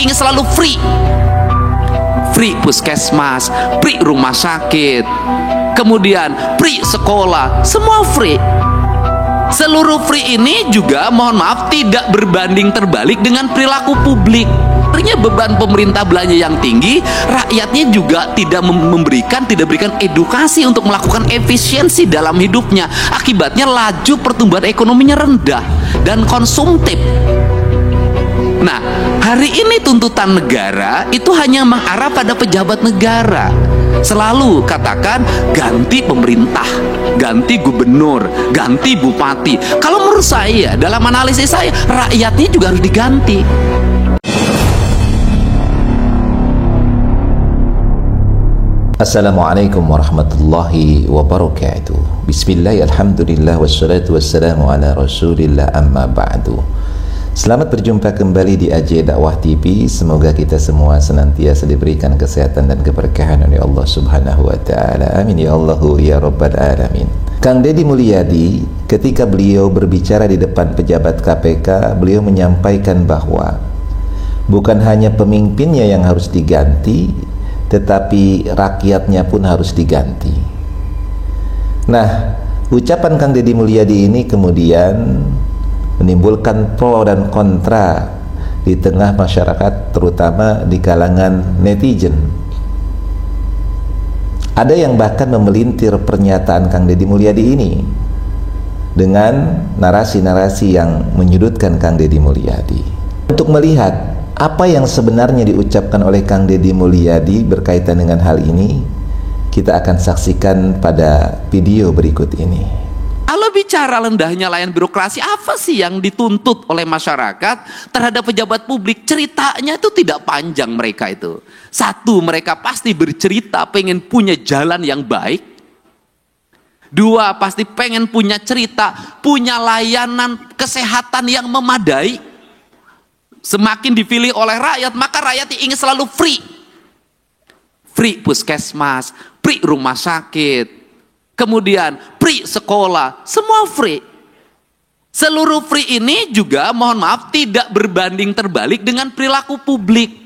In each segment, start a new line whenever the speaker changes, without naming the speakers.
rakyat ingin selalu free. Free puskesmas, free rumah sakit, kemudian free sekolah, semua free. Seluruh free ini juga mohon maaf tidak berbanding terbalik dengan perilaku publik. Artinya beban pemerintah belanja yang tinggi, rakyatnya juga tidak berikan edukasi untuk melakukan efisiensi dalam hidupnya. Akibatnya laju pertumbuhan ekonominya rendah dan konsumtif. Nah, hari ini tuntutan negara itu hanya mengarah pada pejabat negara. Selalu katakan ganti pemerintah, ganti gubernur, ganti bupati. Kalau menurut saya, dalam analisis saya, rakyatnya juga harus diganti.
Assalamualaikum warahmatullahi wabarakatuh. Bismillah, alhamdulillah, wassalatu wassalamu ala rasulillah, amma ba'du. Selamat berjumpa kembali di AJ Dakwah TV. Semoga kita semua senantiasa diberikan kesehatan dan keberkahan oleh Allah Subhanahu wa taala. Amin ya Allahu ya rabbal alamin. Kang Deddy Mulyadi ketika beliau berbicara di depan pejabat KPK, beliau menyampaikan bahwa bukan hanya pemimpinnya yang harus diganti, tetapi rakyatnya pun harus diganti. Nah, ucapan Kang Deddy Mulyadi ini kemudian menimbulkan pro dan kontra di tengah masyarakat, terutama di kalangan netizen. Ada yang bahkan memelintir pernyataan Kang Deddy Mulyadi ini dengan narasi-narasi yang menyudutkan Kang Deddy Mulyadi. Untuk melihat apa yang sebenarnya diucapkan oleh Kang Deddy Mulyadi berkaitan dengan hal ini, kita akan saksikan pada video berikut ini.
Kalau bicara rendahnya layanan birokrasi, apa sih yang dituntut oleh masyarakat terhadap pejabat publik? Ceritanya itu tidak panjang mereka itu. Satu, mereka pasti bercerita pengen punya jalan yang baik. Dua, pasti pengen punya cerita, punya layanan kesehatan yang memadai. Semakin dipilih oleh rakyat, maka rakyat ingin selalu free. Free puskesmas, free rumah sakit, kemudian free sekolah, semua free. Seluruh free ini juga mohon maaf tidak berbanding terbalik dengan perilaku publik.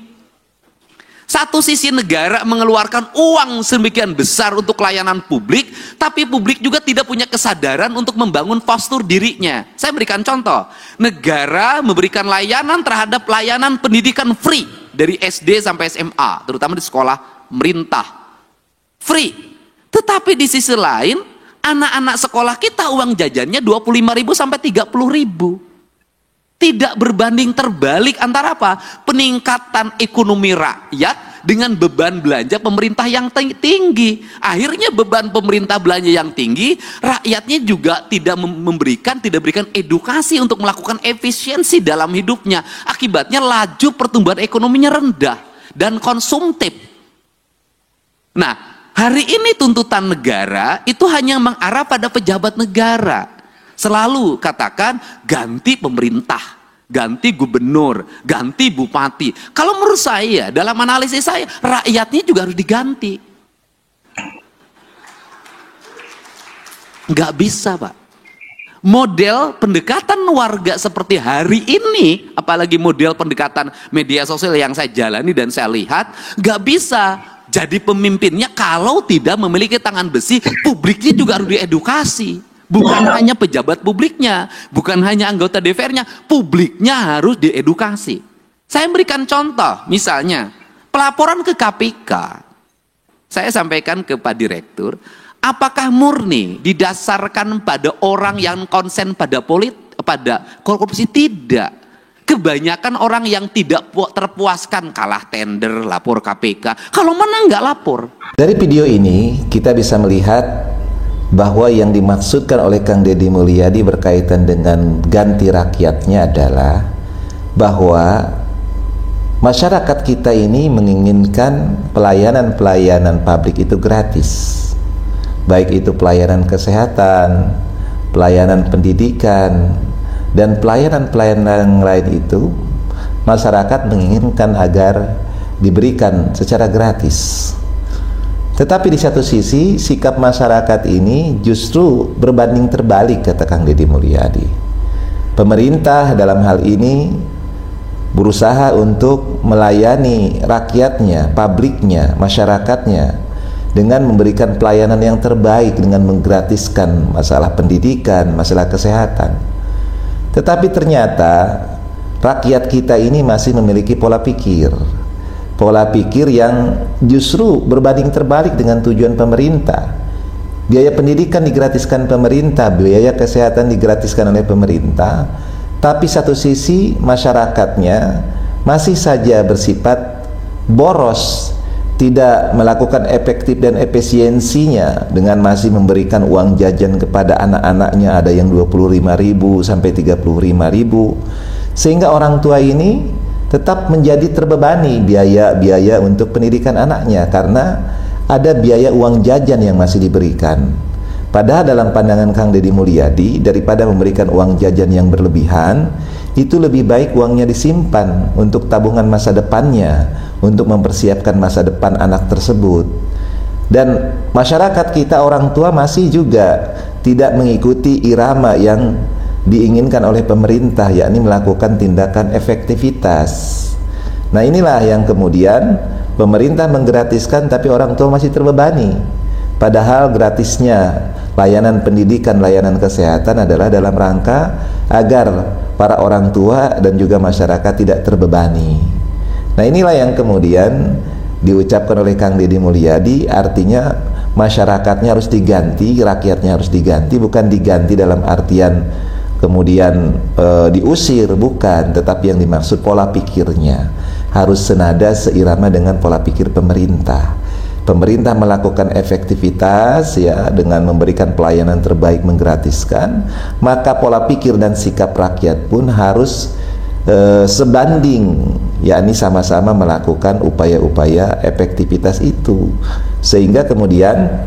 Satu sisi negara mengeluarkan uang sedemikian besar untuk layanan publik, tapi publik juga tidak punya kesadaran untuk membangun postur dirinya. Saya berikan contoh, negara memberikan layanan terhadap layanan pendidikan free dari SD sampai SMA, terutama di sekolah pemerintah. Free. Tetapi di sisi lain, anak-anak sekolah kita uang jajannya 25.000 sampai 30.000. Tidak berbanding terbalik antara apa? Peningkatan ekonomi rakyat dengan beban belanja pemerintah yang tinggi. Akhirnya beban pemerintah belanja yang tinggi, rakyatnya juga tidak berikan edukasi untuk melakukan efisiensi dalam hidupnya. Akibatnya laju pertumbuhan ekonominya rendah dan konsumtif. Nah, hari ini tuntutan negara itu hanya mengarah pada pejabat negara. Selalu katakan ganti pemerintah, ganti gubernur, ganti bupati. Kalau menurut saya, dalam analisis saya, rakyatnya juga harus diganti. Nggak bisa, Pak. Model pendekatan warga seperti hari ini, apalagi model pendekatan media sosial yang saya jalani dan saya lihat, nggak bisa jadi pemimpinnya kalau tidak memiliki tangan besi. Publiknya juga harus diedukasi. Bukan hanya pejabat publiknya, bukan hanya anggota DPR-nya, publiknya harus diedukasi. Saya berikan contoh, misalnya pelaporan ke KPK. Saya sampaikan ke Pak Direktur, apakah murni didasarkan pada orang yang konsen pada korupsi? Tidak. Kebanyakan orang yang tidak terpuaskan kalah tender, lapor KPK. Kalau menang nggak lapor.
Dari video ini kita bisa melihat bahwa yang dimaksudkan oleh Kang Deddy Mulyadi berkaitan dengan ganti rakyatnya adalah bahwa masyarakat kita ini menginginkan pelayanan-pelayanan publik itu gratis. Baik itu pelayanan kesehatan, pelayanan pendidikan, dan pelayanan-pelayanan lain itu masyarakat menginginkan agar diberikan secara gratis. Tetapi di satu sisi sikap masyarakat ini justru berbanding terbalik, kata Kang Deddy Mulyadi. Pemerintah dalam hal ini berusaha untuk melayani rakyatnya, publiknya, masyarakatnya dengan memberikan pelayanan yang terbaik, dengan menggratiskan masalah pendidikan, masalah kesehatan. Tetapi ternyata rakyat kita ini masih memiliki pola pikir yang justru berbanding terbalik dengan tujuan pemerintah. Biaya pendidikan digratiskan pemerintah, biaya kesehatan digratiskan oleh pemerintah, tapi satu sisi masyarakatnya masih saja bersifat boros, tidak melakukan efektif dan efisiensinya dengan masih memberikan uang jajan kepada anak-anaknya, ada yang 25.000 sampai 35.000, sehingga orang tua ini tetap menjadi terbebani biaya-biaya untuk pendidikan anaknya karena ada biaya uang jajan yang masih diberikan. Padahal dalam pandangan Kang Deddy Mulyadi, daripada memberikan uang jajan yang berlebihan, itu lebih baik uangnya disimpan untuk tabungan masa depannya, untuk mempersiapkan masa depan anak tersebut. Dan masyarakat kita, orang tua masih juga tidak mengikuti irama yang diinginkan oleh pemerintah, yakni melakukan tindakan efektivitas. Nah, inilah yang kemudian pemerintah menggratiskan tapi orang tua masih terbebani. Padahal gratisnya layanan pendidikan, layanan kesehatan adalah dalam rangka agar para orang tua dan juga masyarakat tidak terbebani. Nah, inilah yang kemudian diucapkan oleh Kang Deddy Mulyadi, artinya masyarakatnya harus diganti, rakyatnya harus diganti, bukan diganti dalam artian kemudian diusir, bukan, tetapi yang dimaksud pola pikirnya harus senada, seirama dengan pola pikir pemerintah. Pemerintah melakukan efektivitas ya dengan memberikan pelayanan terbaik, menggratiskan, maka pola pikir dan sikap rakyat pun harus sebanding, yakni sama-sama melakukan upaya-upaya efektivitas itu, sehingga kemudian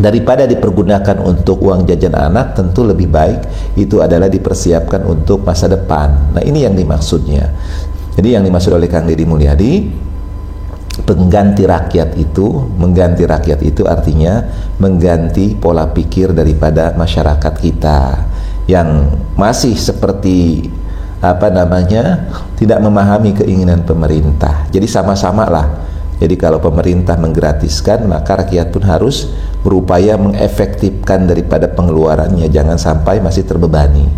daripada dipergunakan untuk uang jajan anak, tentu lebih baik itu adalah dipersiapkan untuk masa depan. Nah, ini yang dimaksudnya. Jadi yang dimaksud oleh Kang Deddy Mulyadi, mengganti rakyat itu artinya mengganti pola pikir daripada masyarakat kita yang masih seperti tidak memahami keinginan pemerintah. Jadi sama-sama lah. Jadi kalau pemerintah menggratiskan, maka rakyat pun harus berupaya mengefektifkan daripada pengeluarannya, jangan sampai masih terbebani.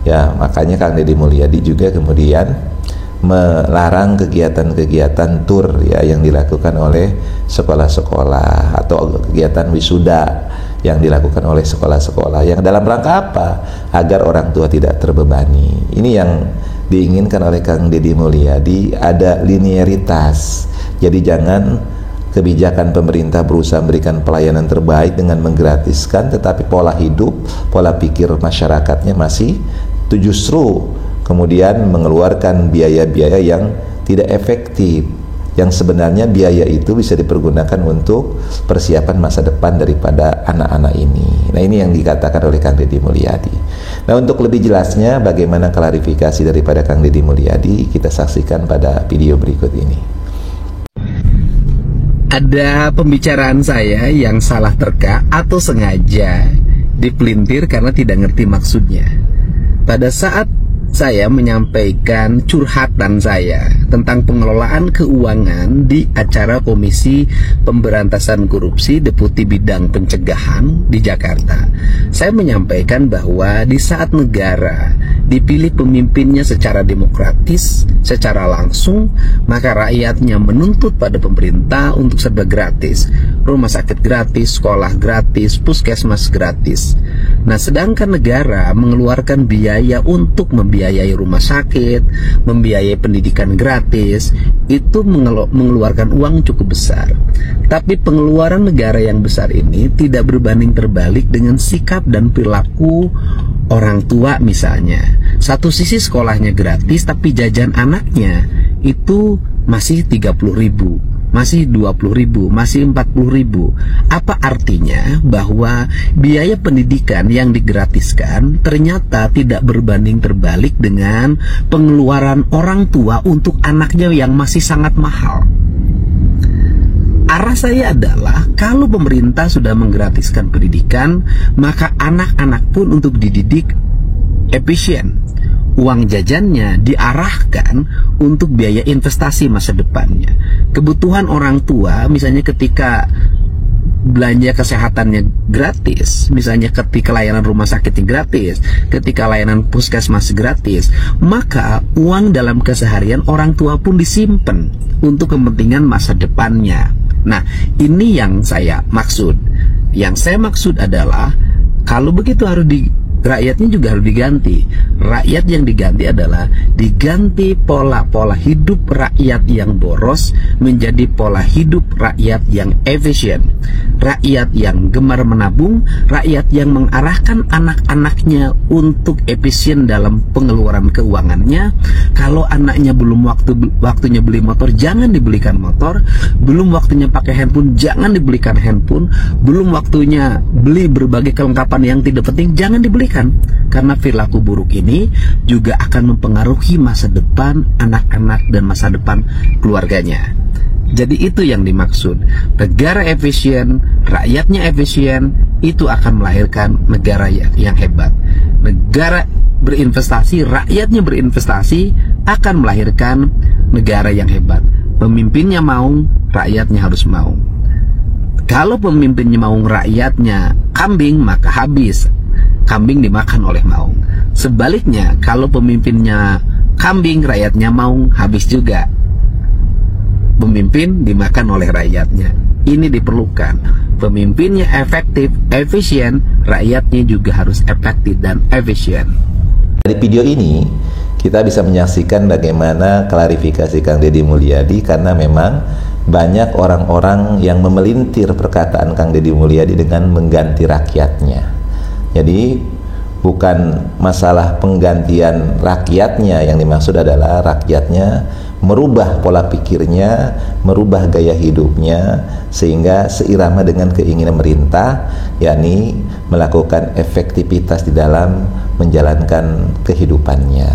Ya, makanya Kang Deddy Mulyadi juga kemudian melarang kegiatan-kegiatan tur ya yang dilakukan oleh sekolah-sekolah atau kegiatan wisuda yang dilakukan oleh sekolah-sekolah, yang dalam rangka apa? Agar orang tua tidak terbebani. Ini yang diinginkan oleh Kang Deddy Mulyadi, ada linearitas. Jadi jangan kebijakan pemerintah berusaha memberikan pelayanan terbaik dengan menggratiskan, tetapi pola hidup, pola pikir masyarakatnya masih justru kemudian mengeluarkan biaya-biaya yang tidak efektif, yang sebenarnya biaya itu bisa dipergunakan untuk persiapan masa depan daripada anak-anak ini. Nah, ini yang dikatakan oleh Kang Deddy Mulyadi. Nah, untuk lebih jelasnya bagaimana klarifikasi daripada Kang Deddy Mulyadi, kita saksikan pada video berikut ini.
Ada pembicaraan saya yang salah terka atau sengaja dipelintir karena tidak ngerti maksudnya. Pada saat saya menyampaikan curhatan saya tentang pengelolaan keuangan di acara Komisi Pemberantasan Korupsi Deputi Bidang Pencegahan di Jakarta. Saya menyampaikan bahwa di saat negara dipilih pemimpinnya secara demokratis, secara langsung, maka rakyatnya menuntut pada pemerintah untuk serba gratis. Rumah sakit gratis, sekolah gratis, puskesmas gratis. Nah, sedangkan negara mengeluarkan biaya untuk membiayai rumah sakit, membiayai pendidikan gratis, itu mengeluarkan uang cukup besar. Tapi pengeluaran negara yang besar ini tidak berbanding terbalik dengan sikap dan perilaku orang tua misalnya. Satu sisi sekolahnya gratis, tapi jajan anaknya itu masih 30.000, masih 20.000, masih 40.000. Apa artinya? Bahwa biaya pendidikan yang digratiskan ternyata tidak berbanding terbalik dengan pengeluaran orang tua untuk anaknya yang masih sangat mahal. Arah saya adalah kalau pemerintah sudah menggratiskan pendidikan, maka anak-anak pun untuk dididik efisien, uang jajannya diarahkan untuk biaya investasi masa depannya. Kebutuhan orang tua, misalnya ketika belanja kesehatannya gratis, misalnya ketika layanan rumah sakitnya gratis, ketika layanan puskesmas gratis, maka uang dalam keseharian orang tua pun disimpan untuk kepentingan masa depannya. Nah, ini yang saya maksud. Yang saya maksud adalah kalau begitu rakyatnya juga harus diganti. Rakyat yang diganti adalah diganti pola-pola hidup rakyat yang boros menjadi pola hidup rakyat yang efisien, rakyat yang gemar menabung, rakyat yang mengarahkan anak-anaknya untuk efisien dalam pengeluaran keuangannya. Kalau anaknya belum waktunya beli motor, jangan dibelikan motor. Belum waktunya pakai handphone, jangan dibelikan handphone. Belum waktunya beli berbagai kelengkapan yang tidak penting, jangan dibelikan. Karena perilaku buruk ini juga akan mempengaruhi masa depan anak-anak dan masa depan keluarganya. Jadi itu yang dimaksud. Negara efisien, rakyatnya efisien, itu akan melahirkan negara yang hebat. Negara berinvestasi, rakyatnya berinvestasi, akan melahirkan negara yang hebat. Pemimpinnya mau, rakyatnya harus mau. Kalau pemimpinnya mau, rakyatnya kambing, maka habis. Kambing dimakan oleh maung. Sebaliknya, kalau pemimpinnya kambing, rakyatnya maung, habis juga. Pemimpin dimakan oleh rakyatnya. Ini diperlukan. Pemimpinnya efektif, efisien, rakyatnya juga harus efektif dan efisien.
Dari video ini kita bisa menyaksikan bagaimana klarifikasi Kang Deddy Mulyadi, karena memang banyak orang-orang yang memelintir perkataan Kang Deddy Mulyadi dengan mengganti rakyatnya. Jadi bukan masalah penggantian rakyatnya, yang dimaksud adalah rakyatnya merubah pola pikirnya, merubah gaya hidupnya sehingga seirama dengan keinginan pemerintah, yakni melakukan efektivitas di dalam menjalankan kehidupannya,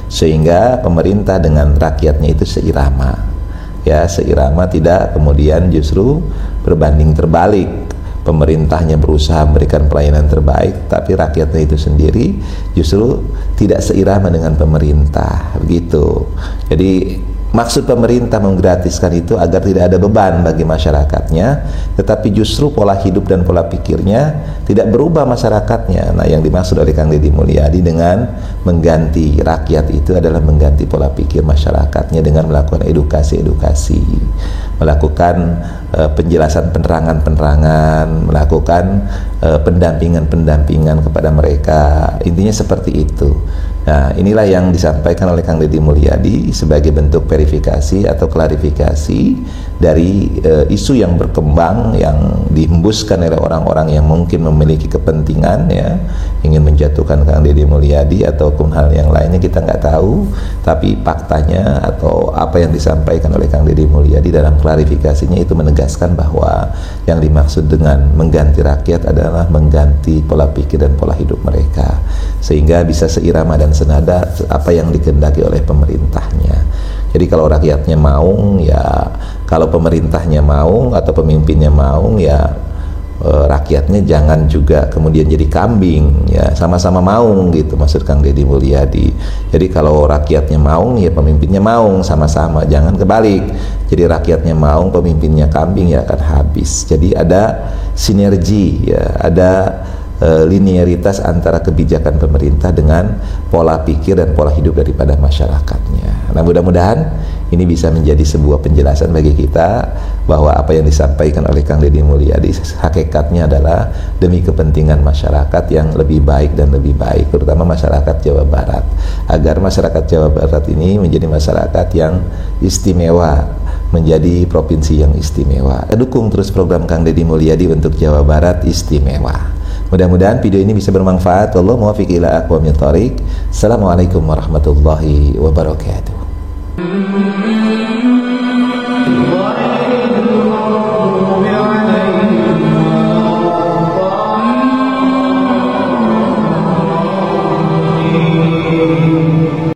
sehingga pemerintah dengan rakyatnya itu seirama, ya, seirama, tidak kemudian justru berbanding terbalik. Pemerintahnya berusaha memberikan pelayanan terbaik, tapi rakyatnya itu sendiri justru tidak seirama dengan pemerintah, begitu. Jadi maksud pemerintah menggratiskan itu agar tidak ada beban bagi masyarakatnya, tetapi justru pola hidup dan pola pikirnya tidak berubah masyarakatnya. Nah, yang dimaksud oleh Kang Deddy Mulyadi dengan mengganti rakyat itu adalah mengganti pola pikir masyarakatnya dengan melakukan edukasi, melakukan penjelasan penerangan-penerangan, melakukan pendampingan kepada mereka. Intinya seperti itu. Nah, inilah yang disampaikan oleh Kang Deddy Mulyadi sebagai bentuk verifikasi atau klarifikasi dari isu yang berkembang, yang dihembuskan oleh orang-orang yang mungkin memiliki kepentingan, ya, ingin menjatuhkan Kang Deddy Mulyadi ataupun hal yang lainnya, kita nggak tahu. Tapi faktanya atau apa yang disampaikan oleh Kang Deddy Mulyadi dalam klarifikasinya itu menegaskan bahwa yang dimaksud dengan mengganti rakyat adalah mengganti pola pikir dan pola hidup mereka, sehingga bisa seirama dan senada apa yang dikehendaki oleh pemerintahnya. Jadi kalau rakyatnya mau, ya, kalau pemerintahnya mau atau pemimpinnya mau, ya, rakyatnya jangan juga kemudian jadi kambing, ya, sama-sama mau, gitu maksud Kang Deddy Mulyadi. Jadi kalau rakyatnya mau, ya pemimpinnya mau, sama-sama, jangan kebalik. Jadi rakyatnya mau, pemimpinnya kambing, ya akan habis. Jadi ada sinergi, ya, ada linearitas antara kebijakan pemerintah dengan pola pikir dan pola hidup daripada masyarakatnya. Nah, mudah-mudahan ini bisa menjadi sebuah penjelasan bagi kita bahwa apa yang disampaikan oleh Kang Deddy Mulyadi hakikatnya adalah demi kepentingan masyarakat yang lebih baik dan lebih baik, terutama masyarakat Jawa Barat, agar masyarakat Jawa Barat ini menjadi masyarakat yang istimewa, menjadi provinsi yang istimewa. Dukung terus program Kang Deddy Mulyadi untuk Jawa Barat istimewa. Mudah-mudahan video ini bisa bermanfaat. Wallahu muwaffiq ila aqwamit thoriq. Assalamualaikum warahmatullahi wabarakatuh.